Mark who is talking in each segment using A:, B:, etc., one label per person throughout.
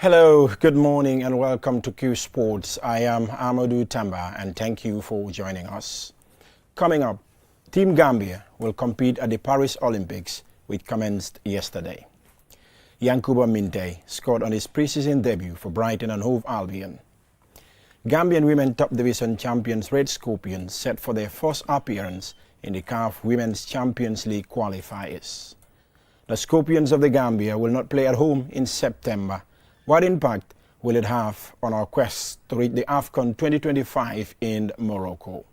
A: Hello, good morning and welcome to Qsports. I am Amadou Tamba and thank you for joining us. Coming up, Team Gambia will compete at the Paris Olympics, which commenced yesterday. Yankuba Minteh scored on his preseason debut for Brighton and Hove Albion. Gambian women top division champions Red Scorpions set for their first appearance in the CAF Women's Champions League qualifiers. The Scorpions of the Gambia will not play at home in September. What impact will it have on our quest to reach the AFCON 2025 in Morocco?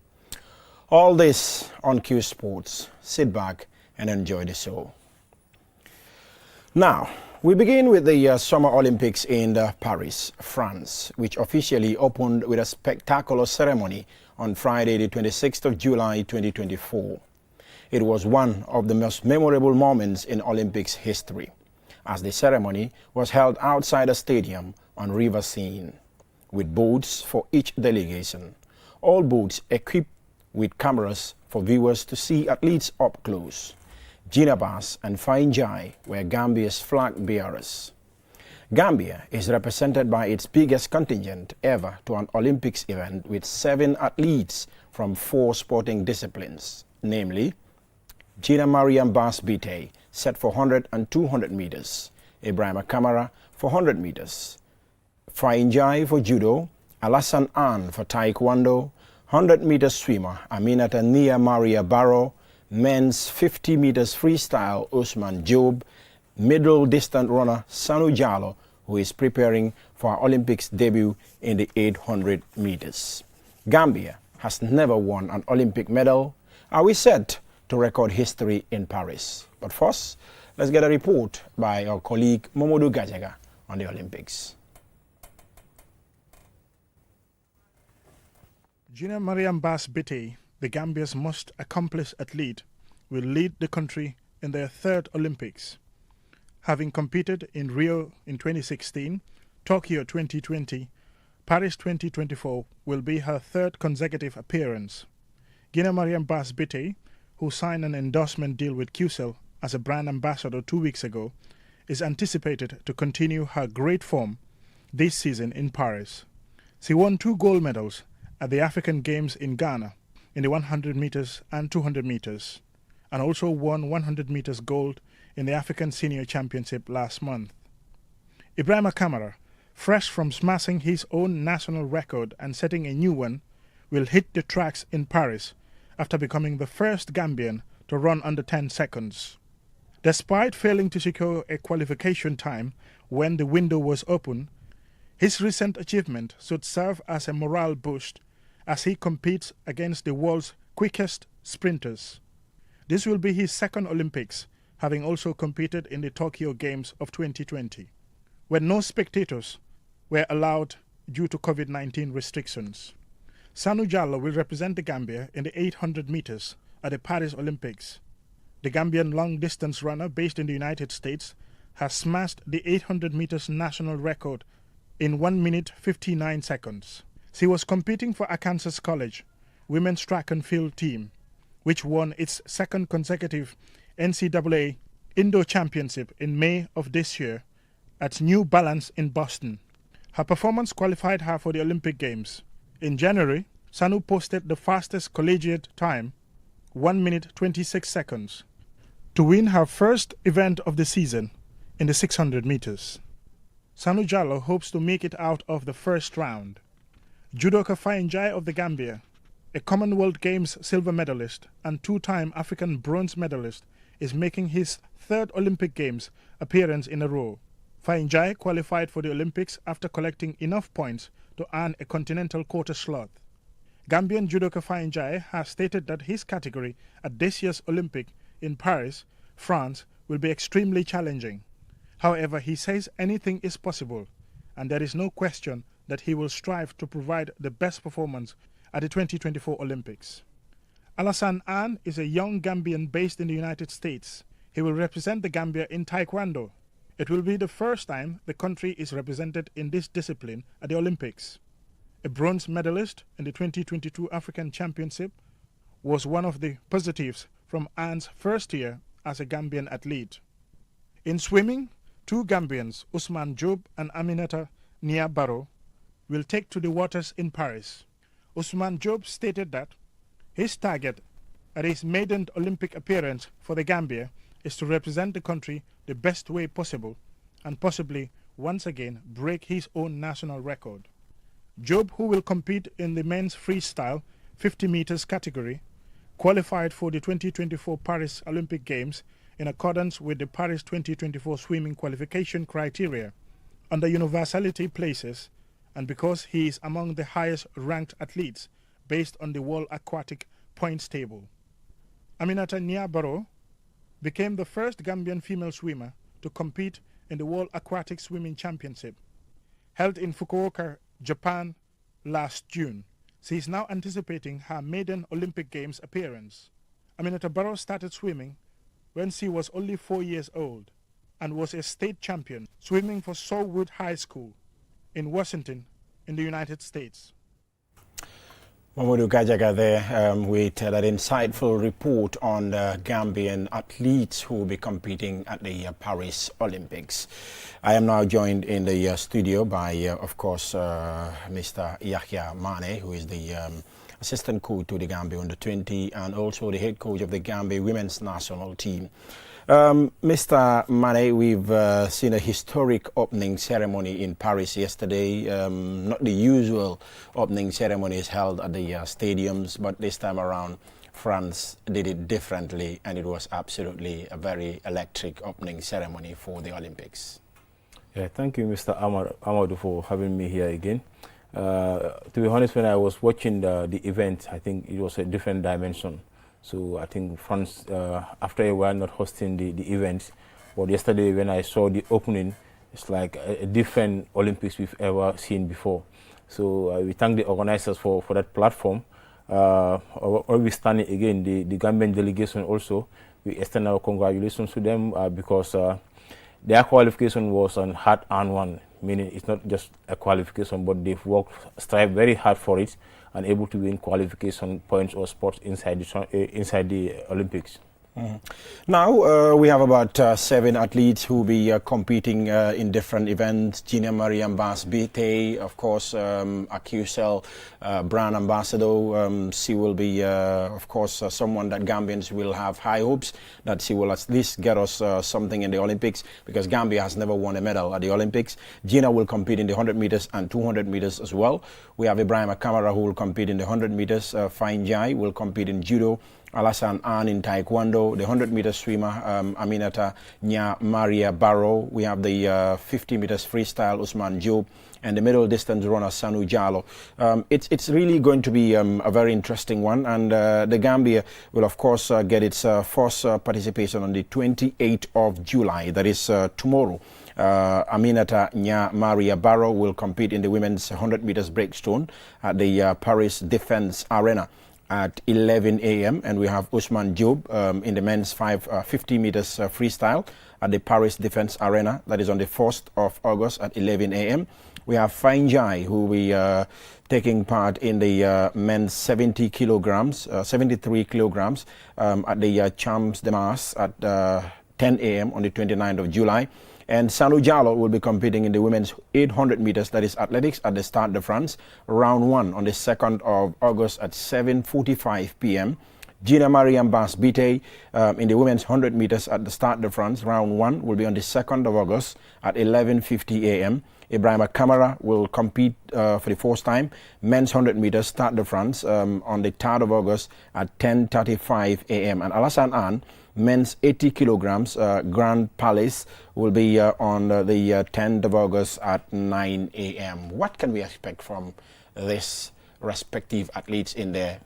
A: All this on Qsports. Sit back and enjoy the show. Now, we begin with the Summer Olympics in Paris, France, which officially opened with a spectacular ceremony on Friday, the 26th of July, 2024. It was one of the most memorable moments in Olympics history, as the ceremony was held outside a stadium on River Seine, with booths for each delegation, all booths equipped with cameras for viewers to see athletes up close. Gina Bass and Fine Jai were Gambia's flag bearers. Gambia is represented by its biggest contingent ever to an Olympics event, with 7 athletes from 4 sporting disciplines, namely Gina Mariam Bass Bite, set for 100 and 200 meters, Ibrahima Kamara for 100 meters, Fine Jai for judo, Alassane Anne for taekwondo, 100-meter swimmer Aminata Nia Maria Barrow, men's 50 meters freestyle Usman Job, middle distance runner Sanu Jallow, who is preparing for our Olympics debut in the 800 meters. Gambia has never won an Olympic medal. Are we set to record history in Paris? But first, let's get a report by our colleague Momodu Gajaga on the Olympics.
B: Gina Mariam Bass Bite, the Gambia's most accomplished athlete, will lead the country in their 3rd Olympics. Having competed in Rio in 2016, Tokyo 2020, Paris 2024 will be her 3rd consecutive appearance. Gina Mariam Bass Bite, who signed an endorsement deal with Qcell as a brand ambassador 2 weeks ago, is anticipated to continue her great form this season in Paris. She won 2 gold medals at the African Games in Ghana in the 100 meters and 200 meters, and also won 100 meters gold in the African Senior Championship last month. Ibrahima Kamara, fresh from smashing his own national record and setting a new one, will hit the tracks in Paris after becoming the first Gambian to run under 10 seconds. Despite failing to secure a qualification time when the window was open, his recent achievement should serve as a morale boost as he competes against the world's quickest sprinters. This will be his 2nd Olympics, having also competed in the Tokyo Games of 2020, when no spectators were allowed due to COVID-19 restrictions. Sanu Jallow will represent the Gambia in the 800 meters at the Paris Olympics. The Gambian long-distance runner based in the United States has smashed the 800 meters national record in 1 minute 59 seconds. She was competing for Arkansas College women's track and field team, which won its 2nd consecutive NCAA Indoor Championship in May of this year at New Balance in Boston. Her performance qualified her for the Olympic Games. In January, Sanu posted the fastest collegiate time, 1 minute 26 seconds, to win her first event of the season in the 600 meters. Sanu Jallow hopes to make it out of the first round. Judoka Fine Jai of the Gambia, a Commonwealth Games silver medalist and 2-time African bronze medalist, is making his 3rd Olympic Games appearance in a row. Fine Jai qualified for the Olympics after collecting enough points to earn a continental quota slot. Gambian judoka Fine Jai has stated that his category at this year's Olympic in Paris, France, will be extremely challenging. However, he says anything is possible, and there is no question that he will strive to provide the best performance at the 2024 Olympics. Alassane Anne is a young Gambian based in the United States. He will represent the Gambia in Taekwondo. It will be the first time the country is represented in this discipline at the Olympics. A bronze medalist in the 2022 African Championship was one of the positives from Anne's first year as a Gambian athlete. In swimming, two Gambians, Usman Job and Aminata Nia Barrow, will take to the waters in Paris. Usman Job stated that his target at his maiden Olympic appearance for the Gambia is to represent the country the best way possible and possibly once again break his own national record. Job, who will compete in the men's freestyle 50 meters category, qualified for the 2024 Paris Olympic Games in accordance with the Paris 2024 swimming qualification criteria under universality places, and because he is among the highest ranked athletes based on the World Aquatic Points Table. Aminata Nia Barrow became the first Gambian female swimmer to compete in the World Aquatic Swimming Championship, held in Fukuoka, Japan last June. She is now anticipating her maiden Olympic Games appearance. Aminata Barrow started swimming when she was only 4 years old and was a state champion swimming for Solwood High School in Washington in the United States.
A: Mamadou Gajaga there with that insightful report on the Gambian athletes who will be competing at the Paris Olympics. I am now joined in the studio by, of course, Mr. Yahya Mane, who is the assistant coach to the Gambia under 20 and also the head coach of the Gambia women's national team. Mr. Mane, we've seen a historic opening ceremony in Paris yesterday. Not the usual opening ceremonies held at the stadiums, but this time around France did it differently, and it was absolutely a very electric opening ceremony for the Olympics.
C: Yeah, thank you, Mr. Amadou, for having me here again. To be honest, when I was watching the event, I think it was a different dimension. So I think France, after a while, not hosting the events. But yesterday, when I saw the opening, it's like a different Olympics we've ever seen before. So we thank the organizers for that platform. We stand again, the Gambian delegation also, we extend our congratulations to them because their qualification was an hard-earned one, meaning it's not just a qualification, but they've strived very hard for it and able to win qualification points or spots inside the Olympics.
A: Now we have about 7 athletes who will be competing in different events. Gina Maria Mbas-Bite, of course, a QCell brand ambassador. She will be, of course, someone that Gambians will have high hopes that she will at least get us something in the Olympics, because Gambia has never won a medal at the Olympics. Gina will compete in the 100 meters and 200 meters as well. We have Ibrahim Kamara, who will compete in the 100 meters. Fine Jai will compete in judo. Alassane Anne in Taekwondo, the 100-meter swimmer, Aminata Nya Maria Barrow. We have the 50 meters freestyle, Usman Job, and the middle distance runner, Sanu Jallo. It's really going to be a very interesting one, and the Gambia will, of course, get its first participation on the 28th of July, that is tomorrow. Aminata Nya Maria Barrow will compete in the women's 100 meters breakstone at the Paris Defense Arena at 11 a.m. and we have Usman Job in the men's 50 meters freestyle at the Paris Defense Arena. That is on the 1st of August at 11 a.m. We have Fine Jai, who will be taking part in the men's 73 kilograms at the Champs de Mars at 10 a.m. on the 29th of July. And Sanu Jallo will be competing in the women's 800 meters, that is athletics, at the Stade de France, round 1 on the 2nd of August at 7:45 p.m. Gina Maria Mbas-Bite in the women's 100 meters at the Stade de France, round 1 will be on the 2nd of August at 11:50 a.m. Ibrahim Kamara will compete for the first time, men's 100 meters Stade de France on the 3rd of August at 10:35 a.m. And Alassane Anne, men's 80 kilograms Grand Palace, will be on the 10th of August at 9 a.m. What can we expect from these respective athletes in their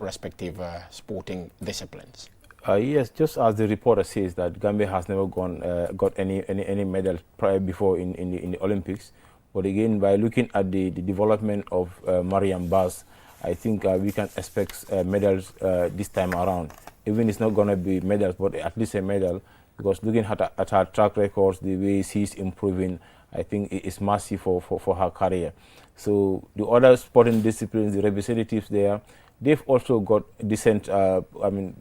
A: respective sporting disciplines?
C: Yes, just as the reporter says that Gambia has never got any medal prior before in the Olympics. But again, by looking at the development of Mariam Baz, I think we can expect medals this time around. Even it's not going to be medals, but at least a medal, because looking at her track records, the way she's improving, I think it's massive for her career. So the other sporting disciplines, the representatives there, they've also got decent,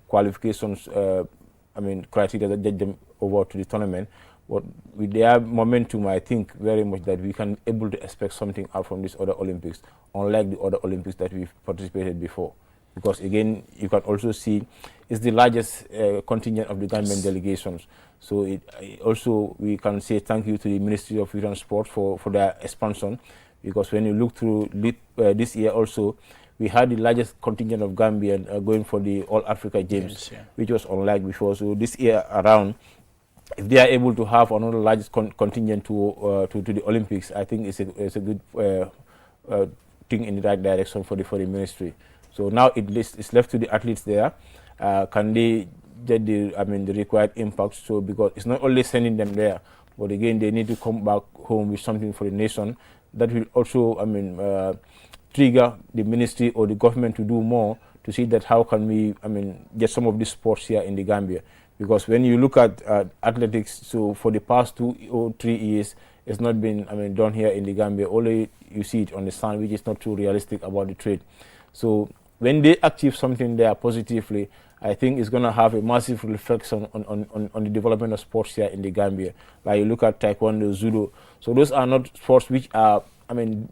C: qualifications, criteria that get them over to the tournament. But with their momentum, I think very much that we can able to expect something out from this other Olympics, unlike the other Olympics that we've participated before. Because again, you can also see it's the largest contingent of the Gambian delegations. So also we can say thank you to the Ministry of Youth and Sport for their expansion. Because when you look through this year also, we had the largest contingent of Gambian going for the All Africa Games, which was unlike before. So this year around, if they are able to have another largest contingent to the Olympics, I think it's a good thing in the right direction for the ministry. So now it's left to the athletes there. Can they get the required impact? So because it's not only sending them there, but again they need to come back home with something for the nation. That will also trigger the ministry or the government to do more to see that how can we get some of these sports here in the Gambia. Because when you look at athletics, so for the past 2 or 3 years, it's not been done here in the Gambia. Only you see it on the stand, which is not too realistic about the trade. So when they achieve something there positively, I think it's going to have a massive reflection on the development of sports here in the Gambia. Like you look at taekwondo, judo. So those are not sports which are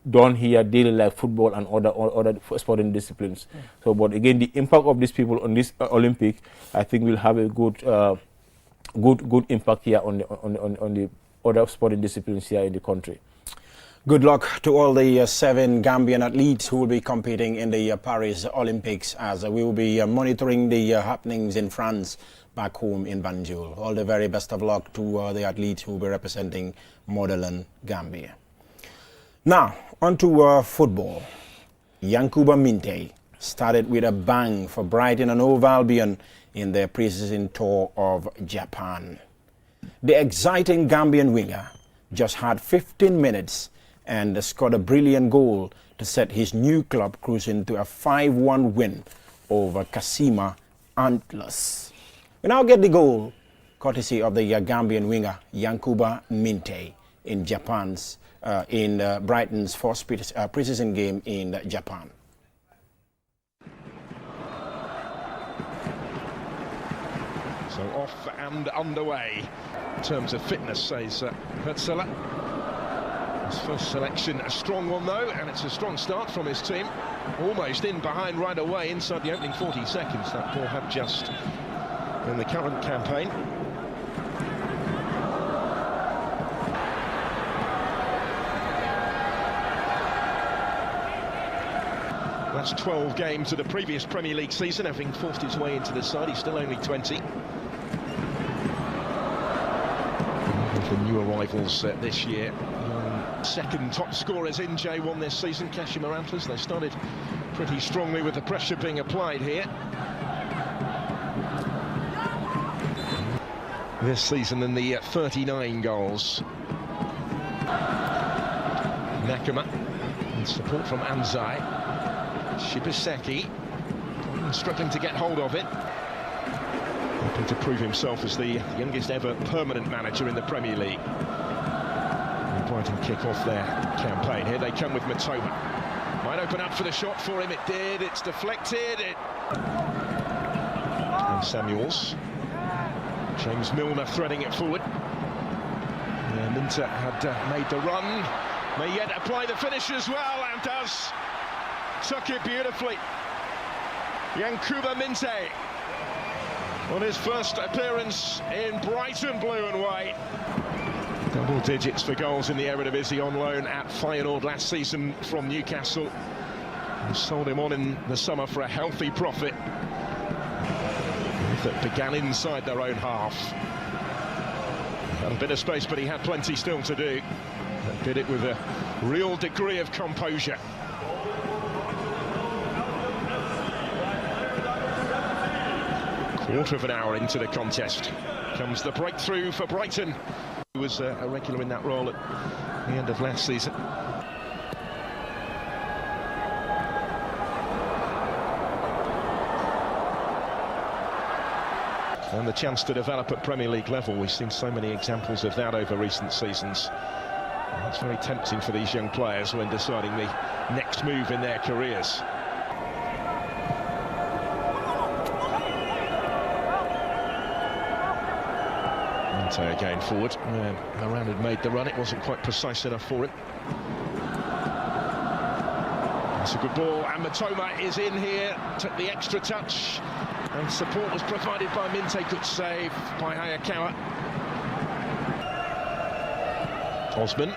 C: done here daily like football and other sporting disciplines. So, but again, the impact of these people on this Olympic, I think will have a good impact here on the other sporting disciplines here in the country.
A: Good luck to all the 7 Gambian athletes who will be competing in the Paris Olympics, as we will be monitoring the happenings in France back home in Banjul. All the very best of luck to the athletes who will be representing motherland Gambia. Now, on to football. Yankuba Minteh started with a bang for Brighton and Hove Albion in their pre-season tour of Japan. The exciting Gambian winger just had 15 minutes and scored a brilliant goal to set his new club cruising to a 5-1 win over Kasima Antlers. We now get the goal courtesy of the Gambian winger Yankuba Minteh in Brighton's first pre-season game in Japan.
D: So off and underway in terms of fitness, says Hertzela. His first selection, a strong one though, and it's a strong start from his team. Almost in behind right away inside the opening 40 seconds that Paul had just in the current campaign. That's 12 games of the previous Premier League season, having forced his way into the side. He's still only 20. The new arrivals this year. Second top scorers in J1 this season, Kasima Antlers. They started pretty strongly with the pressure being applied here. This season in the 39 goals. Nakama, and support from Anzai. Shibaseki, struggling to get hold of it. Hoping to prove himself as the youngest ever permanent manager in the Premier League. Brighton kick off their campaign. Here they come with Matoma. Might open up for the shot for him. It did. It's deflected. And Samuels. James Milner threading it forward. Yeah, Minter had made the run. May yet apply the finish as well, and does. Took it beautifully. Yankuba Minteh on his first appearance in Brighton blue and white. Double digits for goals in the Eredivisie on loan at Feyenoord last season from Newcastle. We sold him on in the summer for a healthy profit that began inside their own half. Had a bit of space, but he had plenty still to do. And did it with a real degree of composure. Quarter of an hour into the contest comes the breakthrough for Brighton. He was a regular in that role at the end of last season. And the chance to develop at Premier League level. We've seen so many examples of that over recent seasons. And it's very tempting for these young players when deciding the next move in their careers. Minte again forward. Haran had made the run, it wasn't quite precise enough for him. That's a good ball, and Matoma is in here, took the extra touch, and support was provided by Minte. Good save by Hayakawa. Osman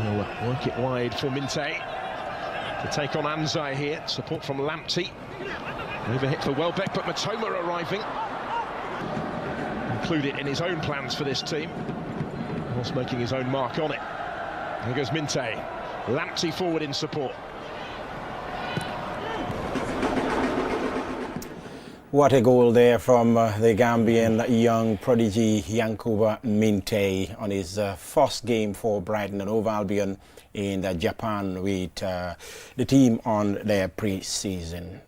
D: will work it wide for Minte to take on Anzai here. Support from Lamptey. Overhit for Welbeck, but Matoma arriving. Include it in his own plans for this team, whilst making his own mark on it. There goes Minte. Lamptey forward in support.
A: What a goal there from the Gambian young prodigy Yankuba Minte on his first game for Brighton and Hove Albion in Japan with the team on their pre-season.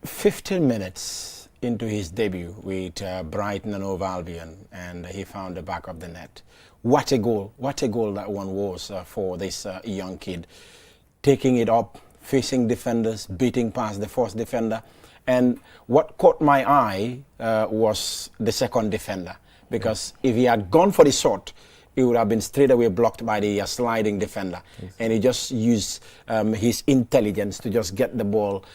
A: 15 minutes into his debut with Brighton and Hove Albion, and he found the back of the net. What a goal that one was for this young kid. Taking it up, facing defenders, beating past the first defender. And what caught my eye was the second defender, because if he had gone for the shot, he would have been straight away blocked by the sliding defender. Yes. And he just used his intelligence to just get the ball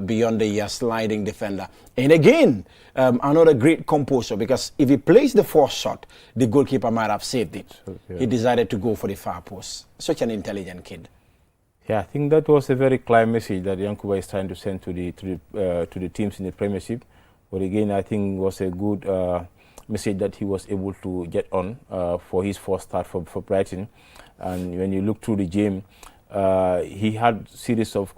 A: beyond the sliding defender. And again, another great composure, because if he plays the first shot, the goalkeeper might have saved it. Yeah. He decided to go for the far post. Such an intelligent kid.
C: Yeah, I think that was a very clear message that Yankuba is trying to send to the teams in the Premiership. But again, I think it was a good message that he was able to get on for his first start for Brighton. And when you look through the game, he had series of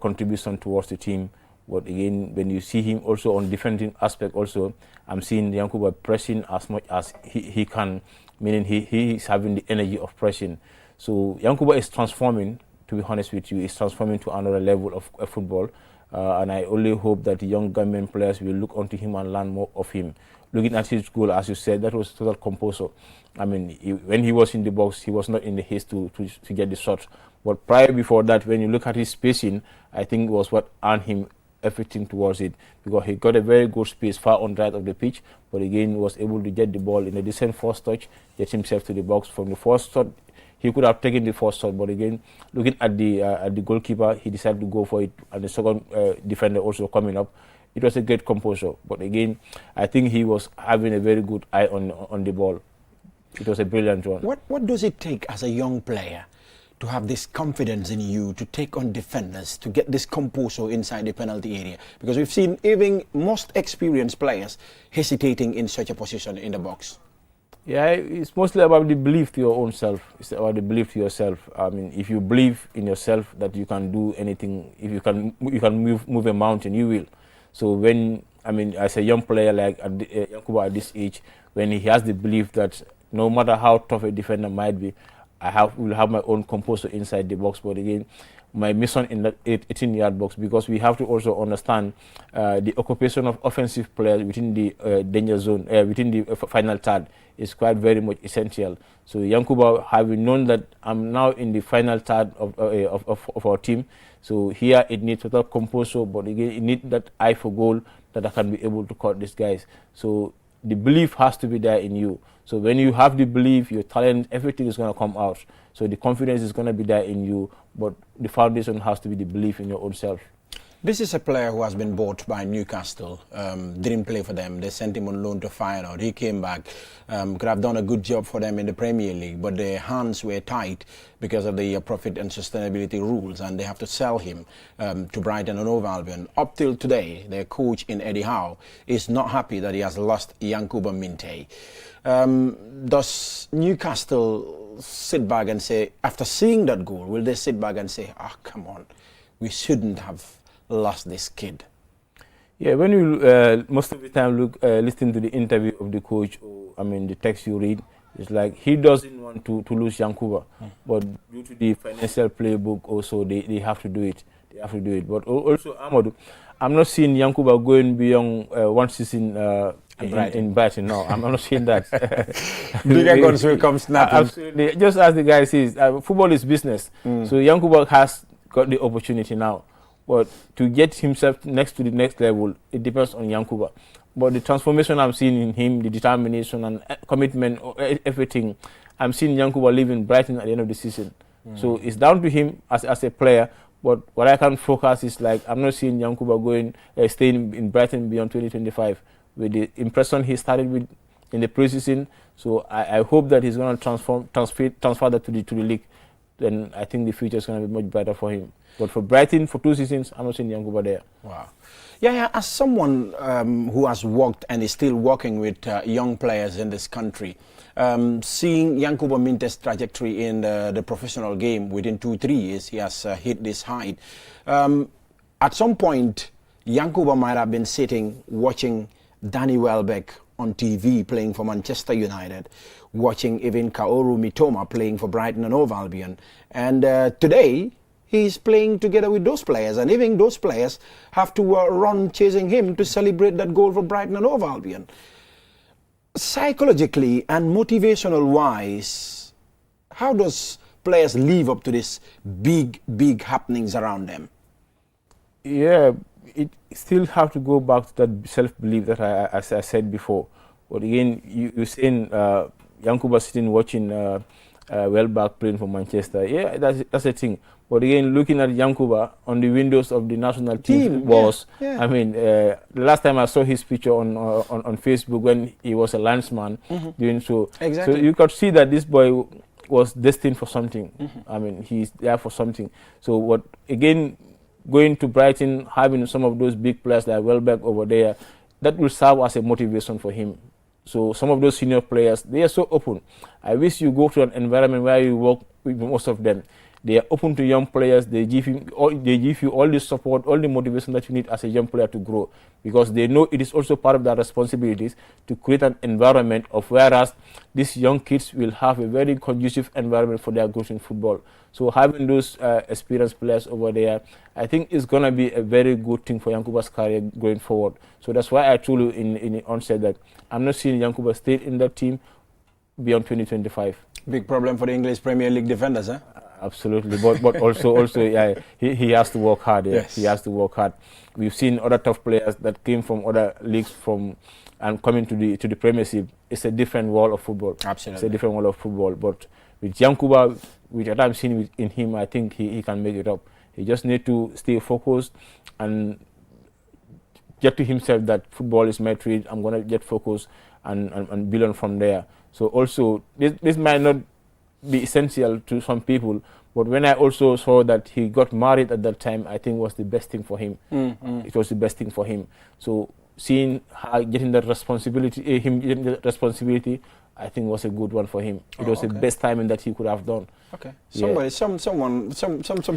C: contribution towards the team. But again, when you see him also on defending aspect also, I'm seeing Yankuba pressing as much as he can, meaning he is having the energy of pressing. So Yankuba is transforming. To be honest with you, is transforming to another level of football, and I only hope that the young Gambian players will look onto him and learn more of him. Looking at his goal, as you said, that was total composure. I mean, when he was in the box, he was not in the haste to get the shot. But before that, when you look at his spacing, I think it was what earned him everything towards it, because he got a very good space far on right of the pitch, but again was able to get the ball in a decent first touch, get himself to the box. From the first shot, he could have taken the first shot, but again, looking at the goalkeeper, he decided to go for it, and the second defender also coming up. It was a great composure, but again, I think he was having a very good eye on the ball. It was a brilliant one.
A: What does it take as a young player to have this confidence in you, to take on defenders, to get this composure inside the penalty area? Because we've seen even most experienced players hesitating in such a position in the box.
C: Yeah, it's mostly about the belief to your own self. It's about the belief to yourself. I mean, if you believe in yourself that you can do anything, if you can move a mountain, you will. So when, as a young player like Yankuba at this age, when he has the belief that no matter how tough a defender might be, will have my own composure inside the box. But again, my mission in that 18-yard box, because we have to also understand the occupation of offensive players within the danger zone, within the final third, is quite very much essential. So Yankuba, having known that I'm now in the final third of our team, so here it needs total composure, but again it needs that eye for goal that I can be able to cut these guys. So the belief has to be there in you. So when you have the belief, your talent, everything is going to come out. So the confidence is going to be there in you, but the foundation has to be the belief in your own self.
A: This is a player who has been bought by Newcastle, didn't play for them. They sent him on loan to Feyenoord. He came back, could have done a good job for them in the Premier League, but their hands were tight because of the profit and sustainability rules, and they have to sell him to Brighton and Hove Albion. Up till today, their coach in Eddie Howe is not happy that he has lost Yankuba Minte. Does Newcastle sit back and say, after seeing that goal, will they sit back and say, come on, we shouldn't have lost this kid?
C: Yeah, when you most of the time listen to the interview of the coach, or the text you read, it's like he doesn't want to lose Yankuba, but due to the financial playbook also they have to do it. They have to do it. But also Amadou, I'm not seeing Yankuba going beyond one season in Brighton. No, I'm not seeing that.
A: Bigger guns will come snapping.
C: Absolutely. Just as the guy says, football is business. So Yankuba has got the opportunity now. But to get himself next to the next level, it depends on Yankuba. but the transformation I'm seeing in him, the determination and commitment, everything, I'm seeing Yankuba leaving Brighton at the end of the season. So it's down to him as a player. But what I can focus is like I'm not seeing Yankuba staying in Brighton beyond 2025 with the impression he started with in the preseason. So I hope that he's going to transfer that to the league. Then I think the future is going to be much better for him. But for Brighton, for 2 seasons, I'm not seeing Yankuba there.
A: Wow. Yeah, as someone who has worked and is still working with young players in this country, seeing Yankuba Minte's trajectory in the professional game within 2-3 years, he has hit this height. At some point, Yankuba might have been sitting watching Danny Welbeck on TV playing for Manchester United, watching even Kaoru Mitoma playing for Brighton and Hove Albion. And today, he's playing together with those players, and even those players have to run chasing him to celebrate that goal for Brighton and Hove Albion. Psychologically and motivational wise, how does players live up to these big happenings around them?
C: Yeah, it still have to go back to that self-belief that as I said before. But again, you're saying Yankuba sitting watching Welbeck playing for Manchester. Yeah, that's the thing. But again, looking at Yankuba on the windows of the national team was, I mean, the last time I saw his picture on Facebook when he was a landsman doing so.
A: Exactly.
C: So you could see that this boy was destined for something. I mean, he's there for something. So what again, going to Brighton, having some of those big players like Welbeck over there, that will serve as a motivation for him. So some of those senior players, they are so open. I wish you go to an environment where you work with most of them. They are open to young players. They give you all the support, all the motivation that you need as a young player to grow, because they know it is also part of their responsibilities to create an environment of whereas these young kids will have a very conducive environment for their growth in football. So having those experienced players over there, I think is going to be a very good thing for Yankuba's career going forward. So that's why I told you in the onset that I'm not seeing Yankuba stay in that team beyond 2025.
A: Big problem for the English Premier League defenders, huh?
C: Absolutely, but also yeah, he has to work hard. Yeah.
A: Yes.
C: He has to work hard. We've seen other tough players that came from other leagues and coming to the Premiership. It's a different world of football.
A: Absolutely,
C: it's a different world of football. But with Yankuba, with what I'm seeing in him, I think he can make it up. He just need to stay focused and get to himself that football is my trade. I'm gonna get focused and build on from there. So also this might not be essential to some people, but when I also saw that he got married at that time, I think was the best thing for him. It was the best thing for him. So seeing how getting that responsibility, I think was a good one for him. It was the best timing that he could have done.
A: Okay. Some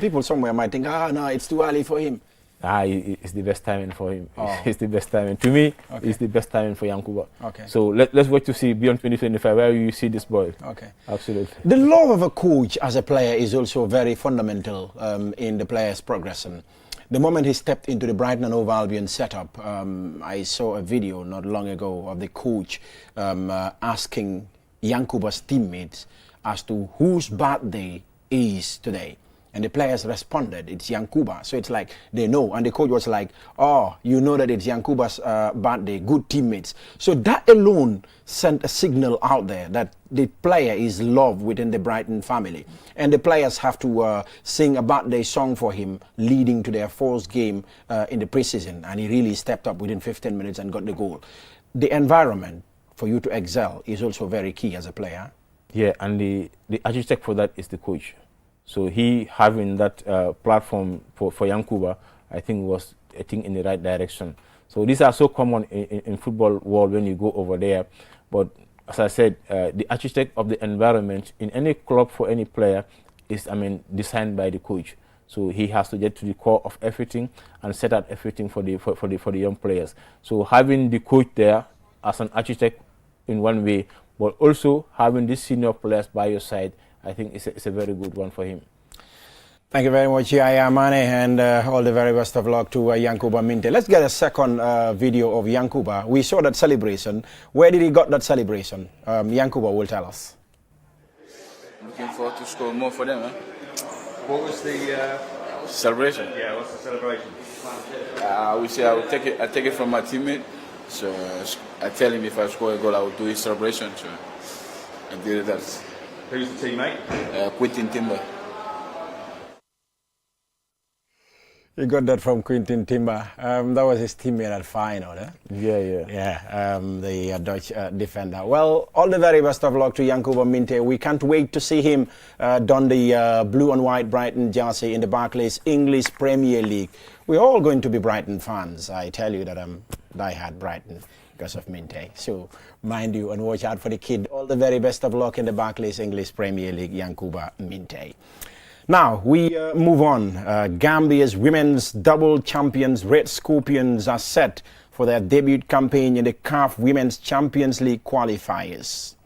A: people somewhere might think, no, it's too early for him.
C: It's the best timing for him. It's the best timing. To me, it's the best timing for Yankuba.
A: Okay.
C: So let's wait to see beyond 2025 where you see this boy.
A: Okay.
C: Absolutely.
A: The love of a coach as a player is also very fundamental in the player's progression. The moment he stepped into the Brighton and Hove Albion setup, I saw a video not long ago of the coach asking Yankuba's teammates as to whose birthday is today. And the players responded, it's Yankuba. So it's like they know. And the coach was like, oh, you know that it's Yankuba's birthday, good teammates. So that alone sent a signal out there that the player is loved within the Brighton family. And the players have to sing a birthday song for him leading to their first game in the preseason. And he really stepped up within 15 minutes and got the goal. The environment for you to excel is also very key as a player.
C: Yeah, and the architect for that is the coach. So he having that platform for Yankuba, I think was in the right direction. So these are so common in football world when you go over there. But as I said, the architect of the environment in any club for any player is, designed by the coach. So he has to get to the core of everything and set out everything for the young players. So having the coach there as an architect in one way, but also having these senior players by your side, I think it's a very good one for him.
A: Thank you very much, Yaya Mane, and all the very best of luck to Yankuba Minte. Let's get a second video of Yankuba. We saw that celebration. Where did he got that celebration? Yankuba will tell us.
E: Looking forward to score more for them, eh?
F: What was the
E: celebration?
F: Yeah, what's the celebration?
E: We say I take it from my teammate. So I tell him if I score a goal, I will do his celebration. So I did that.
F: Who's the teammate?
E: Quentin Timber.
A: You got that from Quentin Timber. That was his teammate at final, eh?
C: Yeah.
A: The Dutch defender. Well, all the very best of luck to Yankuba Minteh. We can't wait to see him don the blue and white Brighton jersey in the Barclays English Premier League. We're all going to be Brighton fans. I tell you that I'm die-hard Brighton because of Minteh. So mind you and watch out for the kid. All the very best of luck in the Barclays English Premier League, Yankuba Minteh. Now, we move on. Gambia's women's double champions, Red Scorpions, are set for their debut campaign in the CAF Women's Champions League qualifiers.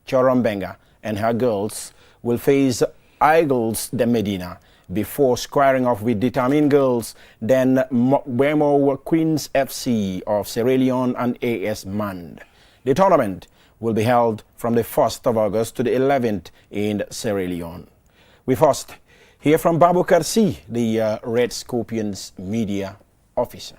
A: Chorombenga and her girls will face Eagles de Medina before squaring off with determined girls, then Wemo Queens FC of Sierra Leone and AS Mand. The tournament will be held from the 1st of August to the 11th in Sierra Leone. We first hear from Babu Karsi, the Red Scorpions media officer.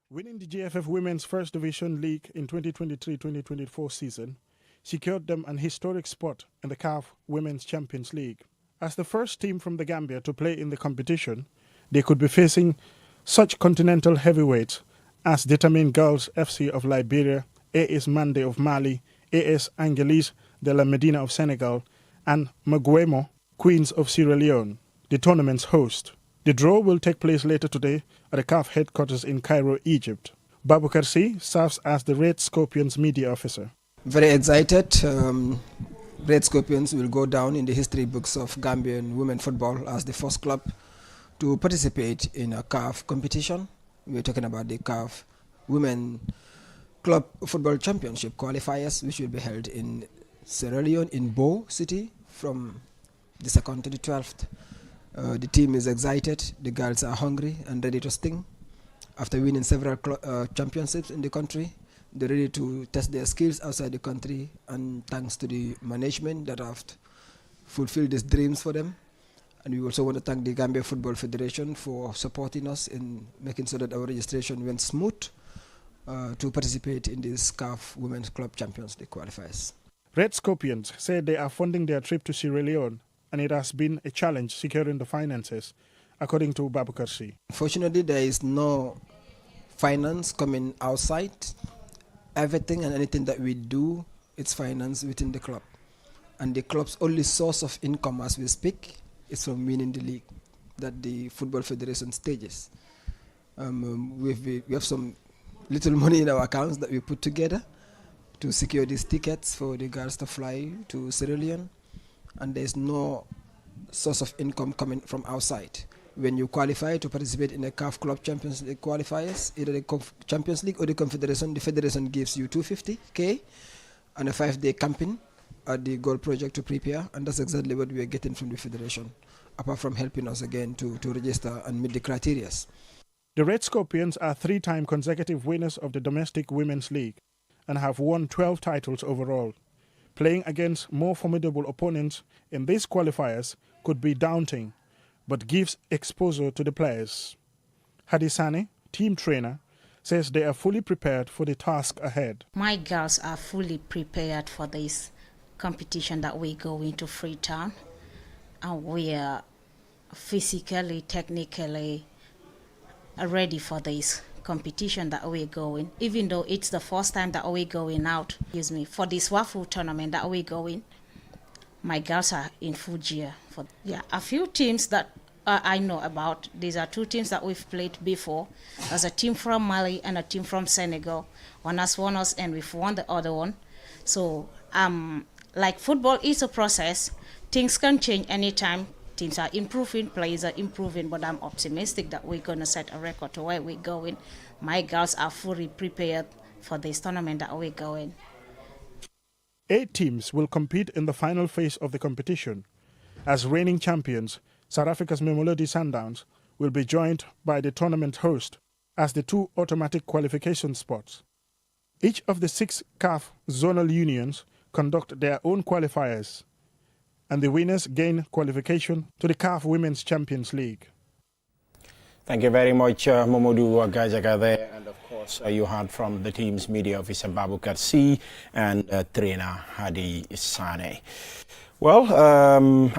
B: Winning the GFF Women's First Division League in 2023-2024 season secured them an historic spot in the CAF Women's Champions League. As the first team from the Gambia to play in the competition, they could be facing such continental heavyweights as Determined Girls FC of Liberia, AS Mande of Mali, AS Angelis de la Medina of Senegal, and Maguemo Queens of Sierra Leone, the tournament's host. The draw will take place later today at the CAF headquarters in Cairo, Egypt. Babu Karsi serves as the Red Scorpions media officer.
G: Very excited. Red Scorpions will go down in the history books of Gambian women football as the first club to participate in a CAF competition. We're talking about the CAF Women Club Football Championship qualifiers, which will be held in Sierra Leone in Bo City from the 2nd to the 12th. The team is excited. The girls are hungry and ready to sting. After winning several championships in the country, they're ready to test their skills outside the country, and thanks to the management that have fulfilled these dreams for them. And we also want to thank the Gambia Football Federation for supporting us in making sure that our registration went smooth to participate in this CAF Women's Club Champions League qualifiers.
B: Red Scorpions said they are funding their trip to Sierra Leone, and it has been a challenge securing the finances, according to Babu Karsi.
G: Fortunately, there is no finance coming outside. Everything and anything that we do, it's financed within the club. And the club's only source of income as we speak is from winning the league that the Football Federation stages. We have some little money in our accounts that we put together to secure these tickets for the girls to fly to Sierra Leone. And there's no source of income coming from outside. When you qualify to participate in the CAF Club Champions League qualifiers, either the Champions League or the Confederation, the Federation gives you $250K and a 5-day camping at the Goal Project to prepare, and that's exactly what we are getting from the Federation, apart from helping us again to register and meet the criteria.
B: The Red Scorpions are 3-time consecutive winners of the Domestic Women's League and have won 12 titles overall. Playing against more formidable opponents in these qualifiers could be daunting, but gives exposure to the players. Hadisani, team trainer, says they are fully prepared for the task ahead.
H: My girls are fully prepared for this competition that we go into Freetown, and we are physically, technically ready for this competition that we're going, even though it's the first time that we're going out, for this WAFU tournament that we're going. My girls are in full gear. A few teams that I know about. These are 2 teams that we've played before. There's a team from Mali and a team from Senegal. One has won us and we've won the other one. So, like football is a process. Things can change anytime. Teams are improving, players are improving, but I'm optimistic that we're going to set a record to where we're going. My girls are fully prepared for this tournament that we're going.
B: 8 teams will compete in the final phase of the competition. As reigning champions, South Africa's Mamelodi Sundowns will be joined by the tournament host as the 2 automatic qualification spots. Each of the 6 CAF zonal unions conduct their own qualifiers, and the winners gain qualification to the CAF Women's Champions League.
A: Thank you very much, Momodu Gajaga there. And of course, course, you heard from the team's media officer Babu Katsi and trainer Hadi Sane. Well,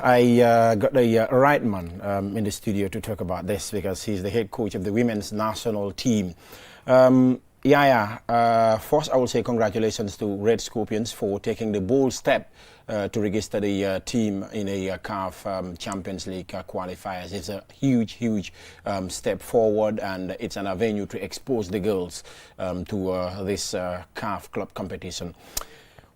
A: I got the right man in the studio to talk about this because he's the head coach of the women's national team. First I will say congratulations to Red Scorpions for taking the bold step to register the team in a CAF Champions League qualifiers. It's a huge step forward, and it's an avenue to expose the girls to this CAF club competition.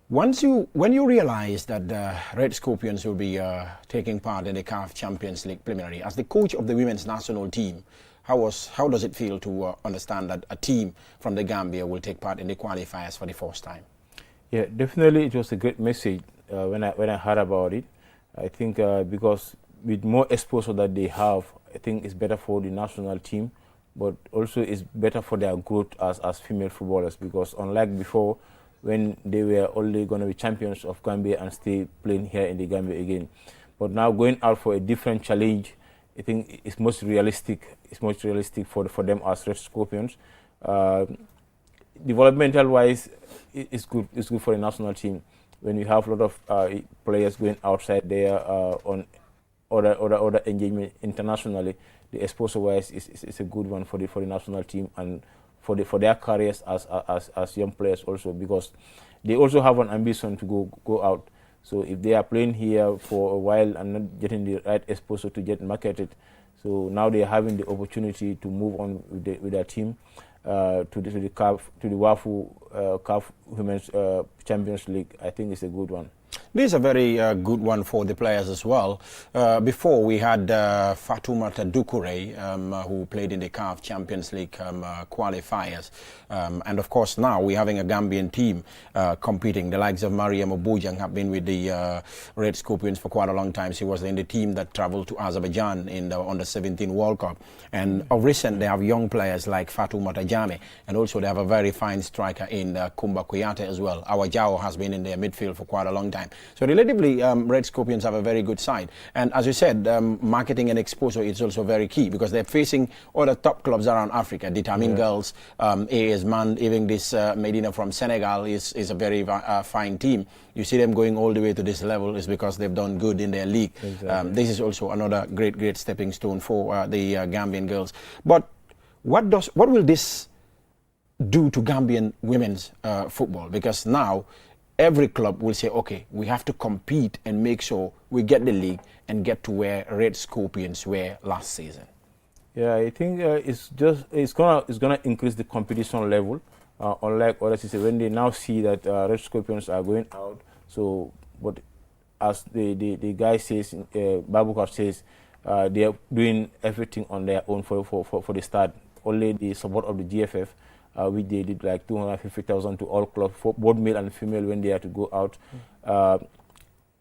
A: When you realize that the Red Scorpions will be taking part in the CAF Champions League preliminary, as the coach of the women's national team, how does it feel to understand that a team from the Gambia will take part in the qualifiers for the first time?
C: Yeah, definitely it was a great message when I heard about it. I think because with more exposure that they have, I think it's better for the national team, but also it's better for their growth as female footballers, because unlike before, when they were only going to be champions of Gambia and stay playing here in the Gambia again. But now going out for a different challenge, I think it's most realistic. It's most realistic for them as Red Scorpions. Developmental-wise, it's good. It's good for the national team when you have a lot of players going outside there on other engagement internationally. The exposure-wise is a good one for the national team and for their careers as young players also, because they also have an ambition to go out. So if they are playing here for a while and not getting the right exposure to get marketed, so now they are having the opportunity to move on with their team to the WAFU CAF Women's Champions League. I think it's a good one.
A: This is a very good one for the players as well. Before we had Fatoumata Doucouré, who played in the CAF Champions League qualifiers. And of course now we're having a Gambian team competing. The likes of Mariam Obojang have been with the Red Scorpions for quite a long time. She was in the team that traveled to Azerbaijan in the Under-17 World Cup. And of recent they have young players like Fatoumata Jame, and also they have a very fine striker in Kumba Kuyate as well. Awajao has been in their midfield for quite a long time. So relatively, Red Scorpions have a very good side. And as you said, marketing and exposure is also very key, because they're facing other top clubs around Africa. Determined Girls, AS Man, even this Medina from Senegal is a very fine team. You see them going all the way to this level is because they've done good in their league. Exactly. This is also another great stepping stone for the Gambian girls. But what will this do to Gambian women's football? Because now every club will say, okay, we have to compete and make sure we get the league and get to where Red Scorpions were last season.
C: Yeah, I think it's gonna increase the competition level. Unlike other seasons, when they now see that Red Scorpions are going out, so but as the guy says, Babukar says, they are doing everything on their own for the start. Only the support of the GFF. Which they did like 250,000 to all clubs, for both male and female, when they had to go out.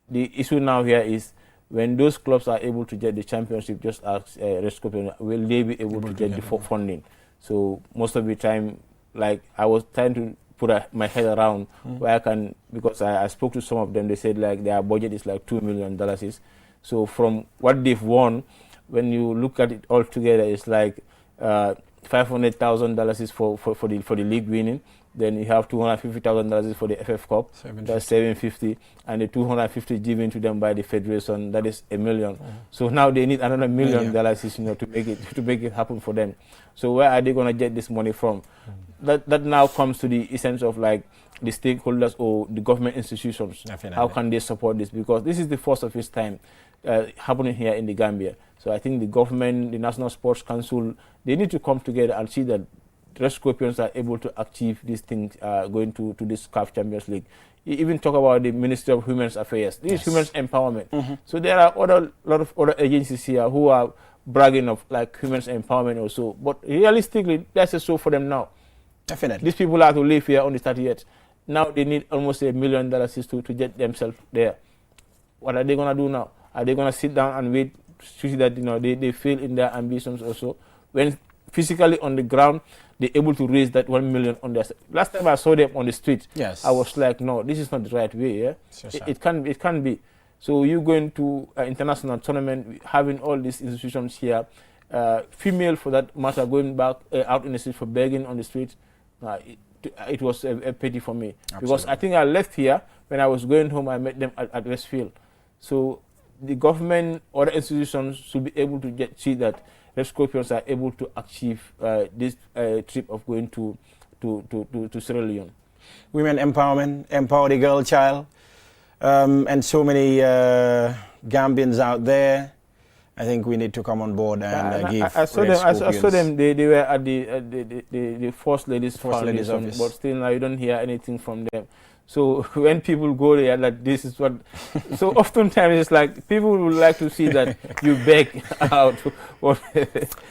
C: The issue now here is when those clubs are able to get the championship, just as Red Scorpions, will they be able to get the funding? So most of the time, like I was trying to put my head around where I can, because I spoke to some of them, they said like their budget is like $2 million. So from what they've won, when you look at it all together, it's like $500,000 is for the league winning. Then you have $250,000 for the FF Cup. That's $750, and the $250 given to them by the federation. That is $1 million. So now they need another $1 million, to make it happen for them. So where are they going to get this money from? That now comes to the essence of like the stakeholders or the government institutions. Definitely. How can they support this? Because this is the first of its time happening here in the Gambia. So I think the government, the National Sports Council, they need to come together and see that Red Scorpions are able to achieve these things going to this CAF Champions League. You even talk about the Ministry of Women's Affairs. This is women's empowerment. So there are a lot of other agencies here who are bragging of like women's empowerment also. But realistically, that's a show for them now.
A: Definitely.
C: These people have to live here on the 30th. Now they need almost $1 million to get themselves there. What are they going to do now? Are they going to sit down and wait to see that they fail in their ambitions also? When physically on the ground, they're able to raise that 1 million on their. Last time I saw them on the street, I was like, no, this is not the right way. Yeah, it can be. So you going to an international tournament, having all these institutions here, female for that matter, going back out in the street for begging on the street. it was a pity for me.
A: Absolutely.
C: Because I think I left here, when I was going home, I met them at Westfield. So the government or the institutions should be able to see that Red Scorpions are able to achieve this trip of going to Sierra Leone.
A: Women empowerment, empower the girl child, and so many Gambians out there. I think we need to come on board and give
C: I saw them. They were at the First Ladies Foundation, but still now you don't hear anything from them. So when people go there, like this is what. So oftentimes it's like people would like to see that you beg out.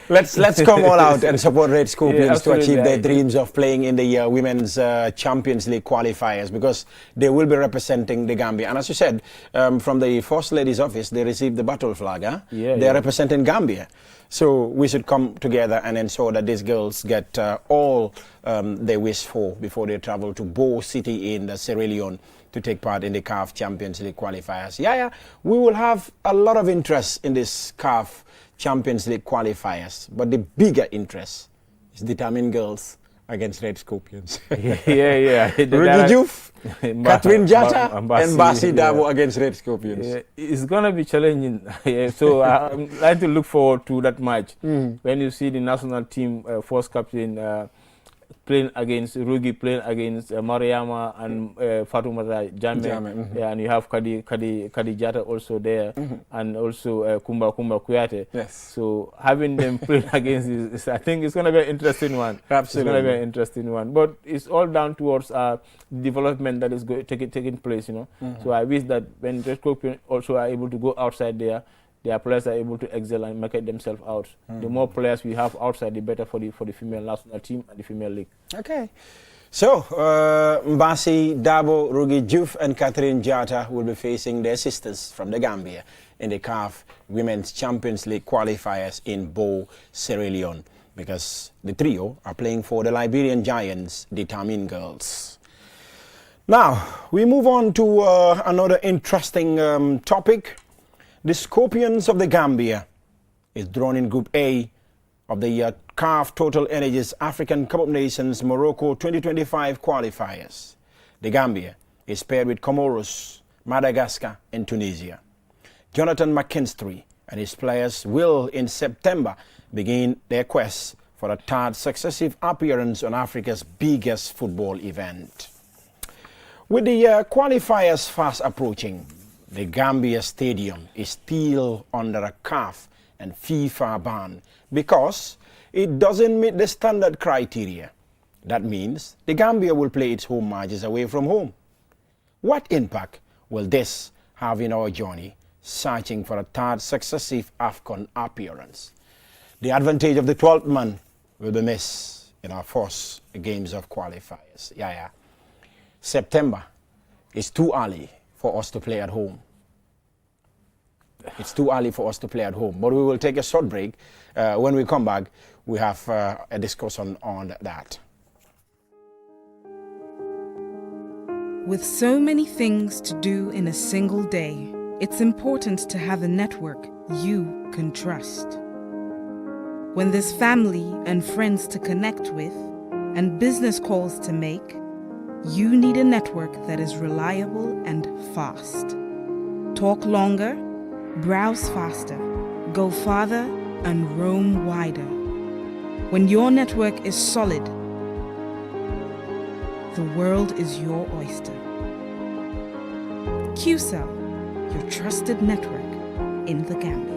A: let's come all out and support Red Scorpions to achieve their
C: right.
A: dreams of playing in the Women's Champions League qualifiers, because they will be representing the Gambia. And as you said, from the First Lady's office, they received the battle flag. Huh? They're representing Gambia. So we should come together and ensure that these girls get all they wish for before they travel to Bo City in Sierra Leone to take part in the CAF Champions League qualifiers. Yeah, we will have a lot of interest in this CAF Champions League qualifiers, but the bigger interest is determined girls against Red Scorpions.
C: yeah.
A: Rudy Diouf, Catherine Jata, and Basi Dabo against Red Scorpions.
C: Yeah, it's going to be challenging. So I'm trying to look forward to that match. When you see the national team first captain playing against Rugi, playing against Mariama and Fatoumata Jammeh. Yeah, and you have Kadi Jata also there, and also Kumba Kuyate.
A: Yes.
C: So having them playing against I think it's going to be an interesting one.
A: Absolutely.
C: It's going to be an interesting one. But it's all down towards development that is taking place, you know. So I wish that when Red Scorpions also are able to go outside there, their players are able to excel and market themselves out. The more players we have outside, the better for the female national team and the female league.
A: Okay. So, Mbasi, Dabo, Rugi Diouf and Catherine Jata will be facing their sisters from the Gambia in the CAF Women's Champions League qualifiers in Bo, Sierra Leone, because the trio are playing for the Liberian Giants, the Tamin Girls. Now, we move on to another interesting topic. The Scorpions of the Gambia is drawn in Group A of the CAF Total Energies African Cup of Nations Morocco 2025 qualifiers. The Gambia is paired with Comoros, Madagascar and Tunisia. Jonathan McKinstry and his players will in September begin their quest for a third successive appearance on Africa's biggest football event. With the qualifiers fast approaching, the Gambia Stadium is still under a CAF and FIFA ban because it doesn't meet the standard criteria. That means the Gambia will play its home matches away from home. What impact will this have in our journey searching for a third successive AFCON appearance? The advantage of the 12th man will be missed in our first games of qualifiers. September is too early for us to play at home. It's too early for us to play at home, but we will take a short break. When we come back, we have a discussion on that.
I: With so many things to do in a single day, it's important to have a network you can trust. When there's family and friends to connect with and business calls to make, you need a network that is reliable and fast. Talk longer, browse faster, go farther, and roam wider. When your network is solid, the world is your oyster. Qcell, your trusted network in the Gambia.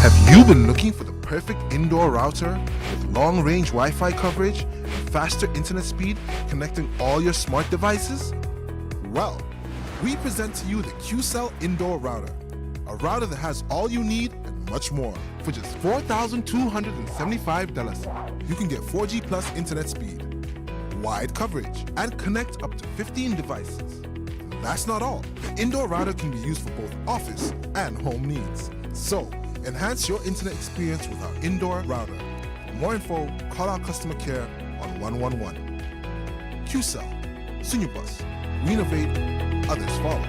J: Have you been looking for the perfect indoor router with long-range Wi-Fi coverage and faster internet speed connecting all your smart devices? Well, we present to you the Qcell Indoor Router, a router that has all you need and much more. For just $4,275, you can get 4G plus internet speed, wide coverage, and connect up to 15 devices. That's not all. The indoor router can be used for both office and home needs. So, enhance your internet experience with our indoor router. For more info, call our customer care on 111. Qcell, Sunubus, we innovate, others follow.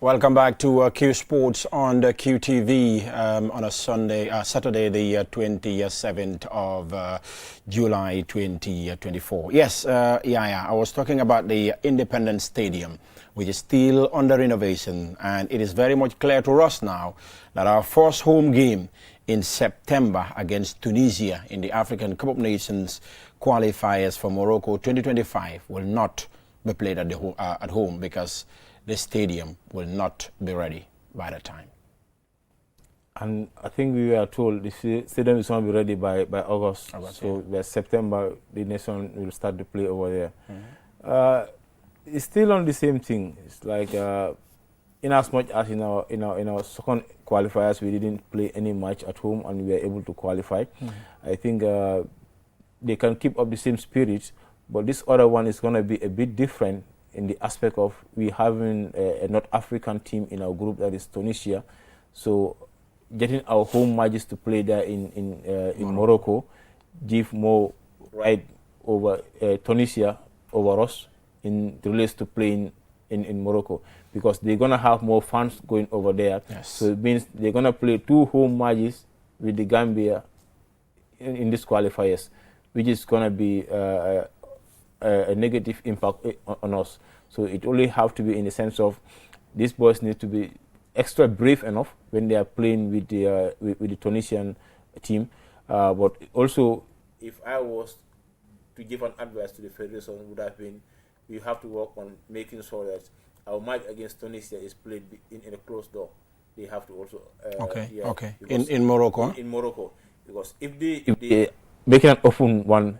A: Welcome back to Qsports on the QTV on a Saturday, the 27th of July 2024. Yes, I was talking about the Independence Stadium, which is still under renovation, and it is very much clear to us now that our first home game in September against Tunisia in the African Cup of Nations qualifiers for Morocco 2025 will not be played at home because the stadium will not be ready by the time.
C: And I think we were told the stadium is going to be ready by August. So by September, the nation will start to play over there. It's still on the same thing. It's like in as much as in our second qualifiers, we didn't play any match at home and we were able to qualify. I think they can keep up the same spirit, but this other one is going to be a bit different in the aspect of we having a North African team in our group, that is Tunisia. So getting our home matches to play there in Morocco give more right over Tunisia over us in relates to playing in Morocco, because they're going to have more fans going over there.
A: Yes.
C: So it means they're going to play 2 home matches with the Gambia in these qualifiers, which is going to be a negative impact on us. So it only have to be in the sense of these boys need to be extra brave enough when they are playing with the Tunisian team. But also, if I was to give an advice to the federation, would have been we have to work on making sure that our match against Tunisia is played in a closed door. They have to also
A: in Morocco.
C: In Morocco, because if they make an open one,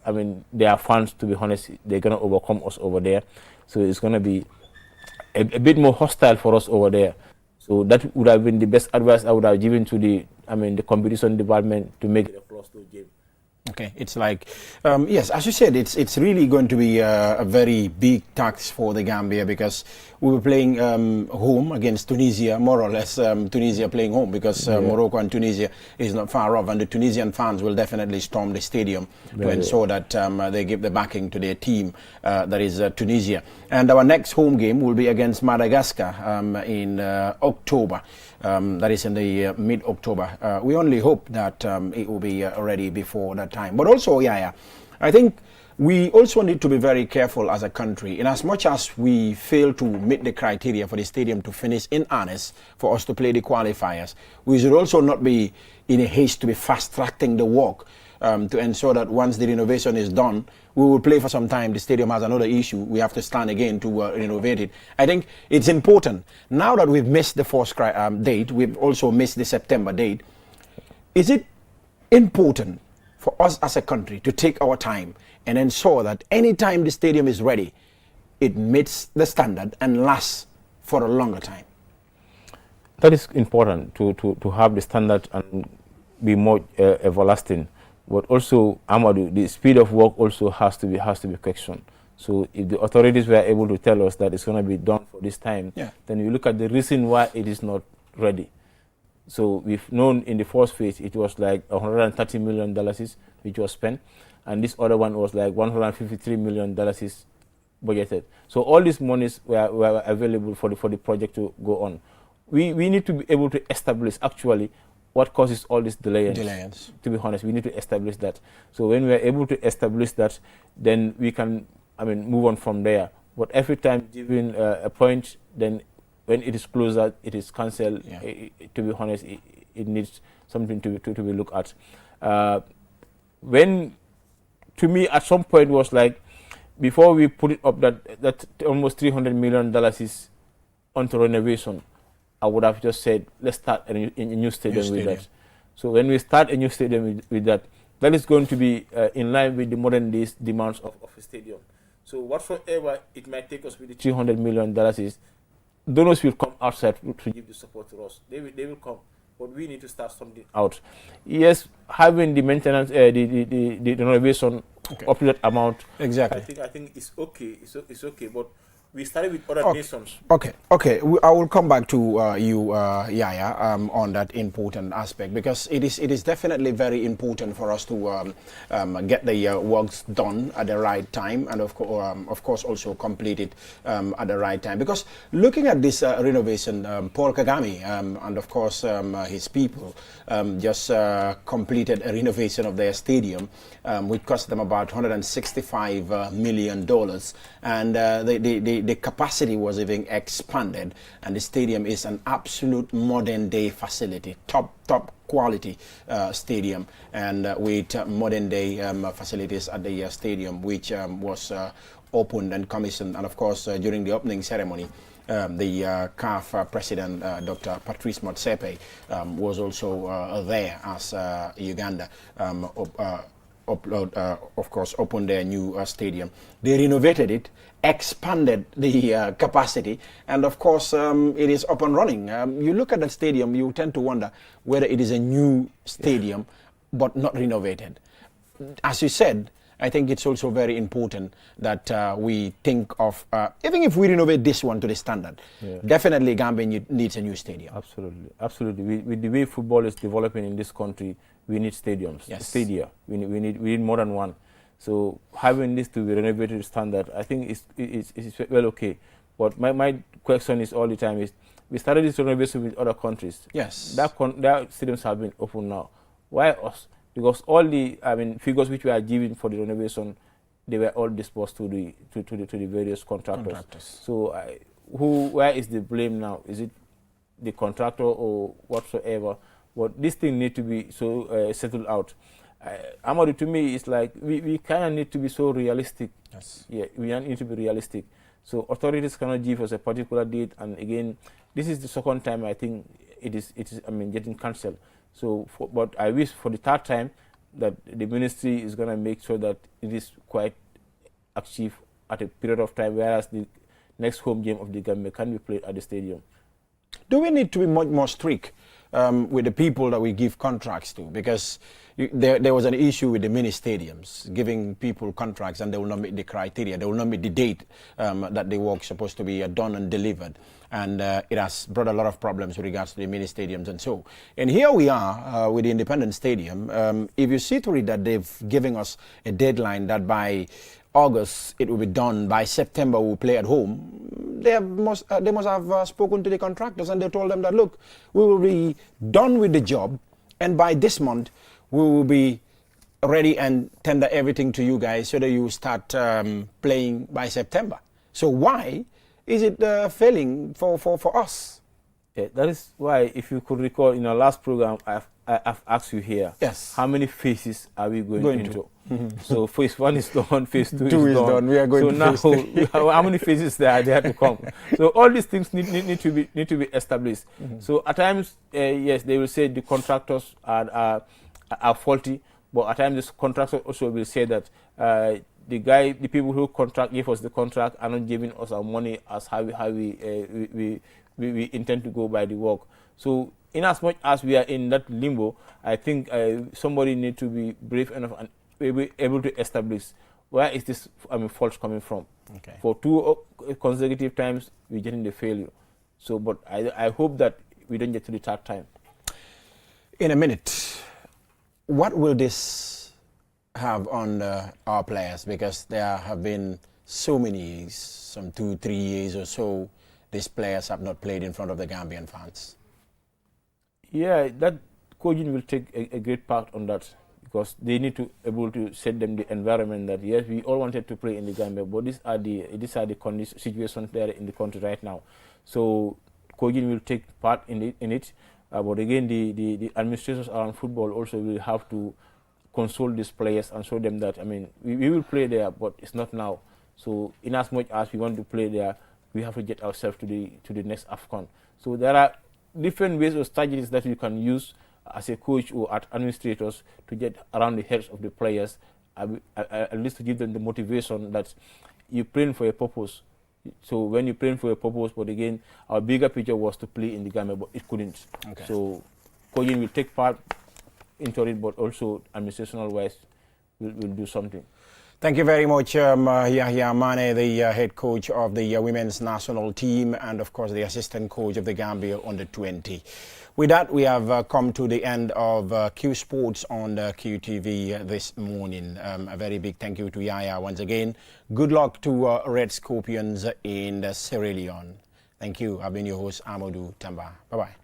C: I mean, their fans, to be honest, they're going to overcome us over there. So it's going to be a bit more hostile for us over there. So that would have been the best advice I would have given to the competition department, to make it a closed-door game.
A: Okay, it's like, yes, as you said, it's really going to be a very big tax for the Gambia, because we were playing home against Tunisia, more or less Tunisia playing home, because Morocco and Tunisia is not far off, and the Tunisian fans will definitely storm the stadium to ensure that they give the backing to their team, that is Tunisia. And our next home game will be against Madagascar in October. That is in the mid-October. We only hope that it will be ready before that time. But also, I think we also need to be very careful as a country. In as much as we fail to meet the criteria for the stadium to finish in earnest for us to play the qualifiers, we should also not be in a haste to be fast-tracking the work to ensure that once the renovation is done, we will play for some time. The stadium has another issue. We have to stand again to renovate it. I think it's important. Now that we've missed the first date, we've also missed the September date. Is it important for us as a country to take our time and ensure that any time the stadium is ready, it meets the standard and lasts for a longer time?
C: That is important, to have the standard and be more everlasting. But also, Amadou, the speed of work also has to be questioned. So if the authorities were able to tell us that it's going to be done for this time, then you look at the reason why it is not ready. So we've known in the first phase it was like $130 million which was spent, and this other one was like $153 million budgeted. So all these monies were available for the project to go on. We need to be able to establish actually what causes all this delay. To be honest, we need to establish that. So when we are able to establish that, then we can, move on from there. But every time given a point, then when it is closer, it is cancelled. To be honest, it needs something to be looked at. When, to me, at some point was like, before we put it up that almost $300 million is onto renovation, I would have just said, let's start a new stadium with that. So when we start a new stadium with that, that is going to be in line with the modern days demands of a stadium. So whatsoever it might take us with the $300 million is, donors will come outside to give the support to us. They will come, but we need to start something out. Yes, having the maintenance, the renovation up to that amount.
A: Exactly.
C: I think it's okay. It's okay, but we started with other nations.
A: Okay. I will come back to you, Yaya, on that important aspect, because it is definitely very important for us to get the works done at the right time, and of course also complete it at the right time. Because looking at this renovation, Paul Kagame and of course his people just completed a renovation of their stadium, which cost them about $165 million, and the capacity was even expanded, and the stadium is an absolute modern day facility, top quality stadium, and with modern day facilities at the stadium, which was opened and commissioned. And of course during the opening ceremony, the CAF president, Dr. Patrice Motsepe, was also there as Uganda of course opened their new stadium. They renovated it, expanded the capacity, and of course it is up and running. You look at that stadium, you tend to wonder whether it is a new stadium but not renovated. As you said, I think it's also very important that we think of, even if we renovate this one to the standard, definitely Gambia needs a new stadium.
C: Absolutely. With the way football is developing in this country, we need stadiums.
A: Yes.
C: Stadia. We need more than one. So having this to be renovated to standard, I think is well okay. But my question is all the time is, we started this renovation with other countries.
A: Yes.
C: That stadiums have been open now. Why us? Because all the figures which we are giving for the renovation, they were all dispersed to the various contractors. So where is the blame now? Is it the contractor or whatsoever? But this thing need to be so settled out. Amadou, to me, it's like we kind of need to be so realistic.
A: Yes.
C: Yeah, we need to be realistic. So authorities cannot give us a particular date, and again, this is the second time I think it is getting cancelled. So, but I wish for the third time that the ministry is going to make sure that it is quite achieved at a period of time, whereas the next home game of the Gambia can be played at the stadium.
A: Do we need to be much more strict with the people that we give contracts to? Because there was an issue with the mini stadiums, giving people contracts and they will not meet the criteria, they will not meet the date that the work is supposed to be done and delivered. And it has brought a lot of problems with regards to the mini stadiums and so. And here we are with the Independence Stadium. If you see to it that they've given us a deadline that by August it will be done, by September we'll play at home, they must have spoken to the contractors and they told them that, look, we will be done with the job and by this month we will be ready and tender everything to you guys so that you start playing by September. So why is it failing for us?
C: Yeah, that is why, if you could recall in our last program, I've asked you here,
A: yes,
C: how many phases are we going into? So phase 1 is done, phase 2
A: is done. We are going to
C: phase 3. So now, how many phases there are to come? So all these things need to be established. So at times, yes, they will say the contractors are faulty, but at times the contractors also will say that the people who give us the contract are not giving us our money as how we intend to go by the work. So in as much as we are in that limbo, I think somebody need to be brave enough and be able to establish where is this fault coming from.
A: Okay.
C: For 2 consecutive times, we're getting the failure. So, but I hope that we don't get to the third time.
A: In a minute, what will this have on our players? Because there have been so many, some 2-3 years or so, these players have not played in front of the Gambian fans.
C: Yeah, that coaching will take a great part on that, because they need to able to set them the environment that, yes, we all wanted to play in the Gambia, but these are the situations there in the country right now. So coaching will take part in it. But again, the administrators around football also will have to console these players and show them that, we will play there, but it's not now. So in as much as we want to play there, we have to get ourselves to the next AFCON. So there are different ways or strategies that you can use as a coach or as administrators to get around the heads of the players, at least to give them the motivation that you're playing for a purpose. So when you're playing for a purpose, but again, our bigger picture was to play in the Gambia, but it couldn't.
A: Okay.
C: So coaching will take part into it, but also administrational wise will do something.
A: Thank you very much, Yahya Mane, the head coach of the women's national team, and of course the assistant coach of the Gambia under-20. With that, we have come to the end of Q Sports on QTV this morning. A very big thank you to Yahya once again. Good luck to Red Scorpions in Sierra Leone. Thank you. I've been your host, Amadou Tamba. Bye-bye.